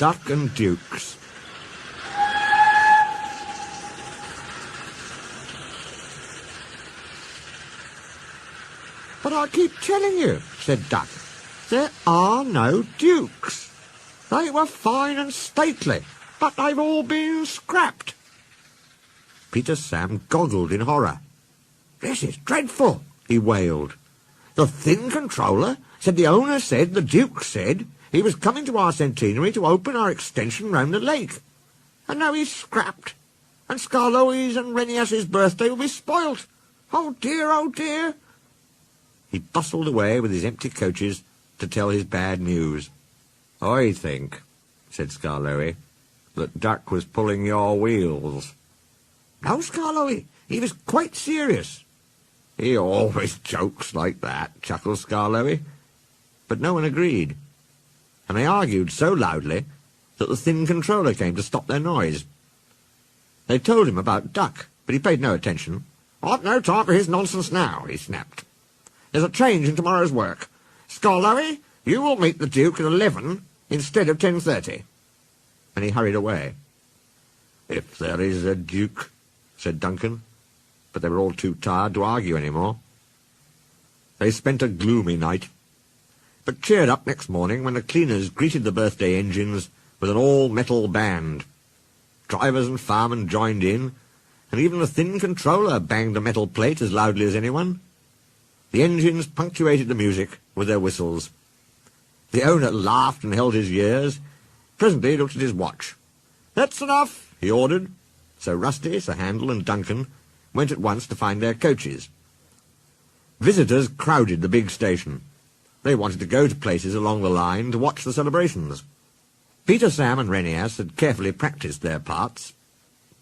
Duck and Dukes. "But I keep telling you," said Duck, "there are no dukes. They were fine and stately, but they've all been scrapped." Peter Sam goggled in horror. "This is dreadful," he wailed. "The Thin Controller said the owner said the Duke said he was coming to our centenary to open our extension round the lake. And now he's scrapped, and Skarloey's and Renias's birthday will be spoilt. Oh dear, oh dear." He bustled away with his empty coaches to tell his bad news. "I think," said Skarloey, "that Duck was pulling your wheels." "No, Skarloey, he was quite serious." "He always jokes like that," chuckled Skarloey. But no one agreed, and they argued so loudly that the Thin Controller came to stop their noise. They told him about Duck, but he paid no attention. "I've no time for his nonsense now," he snapped. "There's a change in tomorrow's work. Skarloey, you will meet the Duke at 11 instead of 10:30. And he hurried away. "If there is a Duke," said Duncan, but they were all too tired to argue any more. They spent a gloomy night, but cheered up next morning when the cleaners greeted the birthday engines with an all-metal band. Drivers and firemen joined in, and even the Thin Controller banged a metal plate as loudly as anyone. The engines punctuated the music with their whistles. The owner laughed and held his ears. Presently he looked at his watch. "That's enough," he ordered. So Rusty, Sir Handel, and Duncan went at once to find their coaches. Visitors crowded the big station. They wanted to go to places along the line to watch the celebrations. Peter, Sam, and Renias had carefully practised their parts.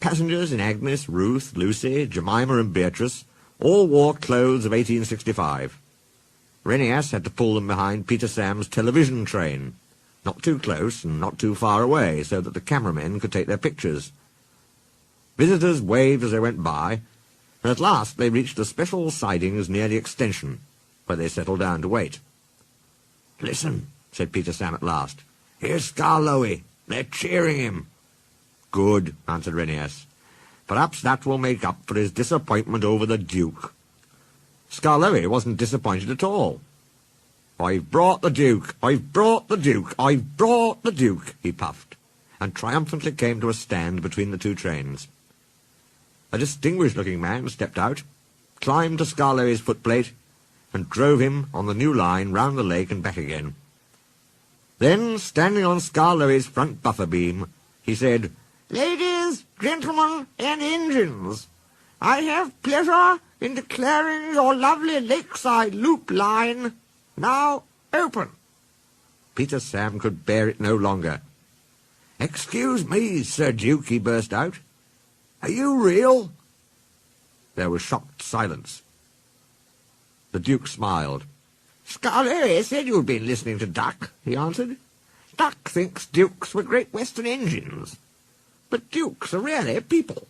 Passengers in Agnes, Ruth, Lucy, Jemima, and Beatrice all wore clothes of 1865. Renias had to pull them behind Peter Sam's television train, not too close and not too far away, so that the cameramen could take their pictures. Visitors waved as they went by, and at last they reached the special sidings near the extension, where they settled down to wait. "Listen," said Peter Sam at last. "Here's Skarloey. They're cheering him." "Good," answered Renias. "Perhaps that will make up for his disappointment over the Duke." Skarloey wasn't disappointed at all. "I've brought the Duke! I've brought the Duke! I've brought the Duke!" he puffed, and triumphantly came to a stand between the two trains. A distinguished-looking man stepped out, climbed to Skarloey's footplate, and drove him on the new line round the lake and back again. Then, standing on Skarloey's front buffer beam, he said, "Ladies, gentlemen, and engines, I have pleasure in declaring your lovely lakeside loop line now open." Peter Sam could bear it no longer. "Excuse me, Sir Duke," he burst out. "Are you real?" There was shocked silence. The Duke smiled. "Skarloey said you'd been listening to Duck," he answered. "Duck thinks Dukes were Great Western engines, but Dukes are really people.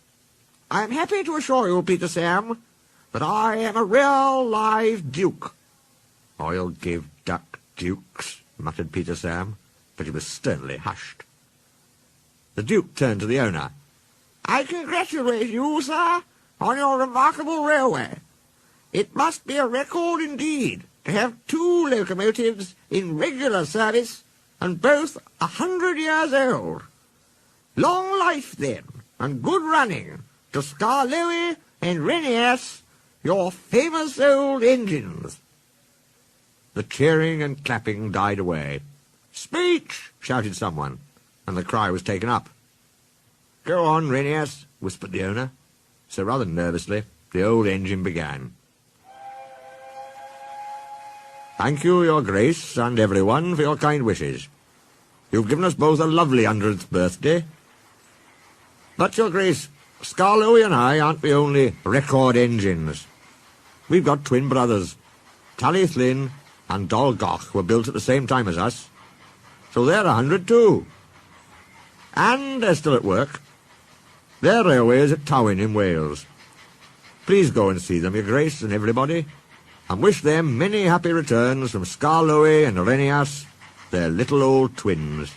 I am happy to assure you, Peter Sam, that I am a real live Duke." "I'll give Duck Dukes," muttered Peter Sam, but he was sternly hushed. The Duke turned to the owner. "I congratulate you, sir, on your remarkable railway. It must be a record indeed to have 2 locomotives in regular service, and both 100 years old. Long life, then, and good running to Skarloey and Renias, your famous old engines." The cheering and clapping died away. "Speech!" shouted someone, and the cry was taken up. "Go on, Renias," whispered the owner. So rather nervously, the old engine began. "Thank you, your Grace, and everyone, for your kind wishes. You've given us both a lovely 100th birthday. But, your Grace, Skarloey and I aren't the only record engines. We've got twin brothers. Tallithlin and Dolgoch were built at the same time as us, so they're 100 too. And they're still at work. Their railway is at Tywyn in Wales. Please go and see them, your Grace, and everybody, and wish them many happy returns from Skarloey and Renias, their little old twins."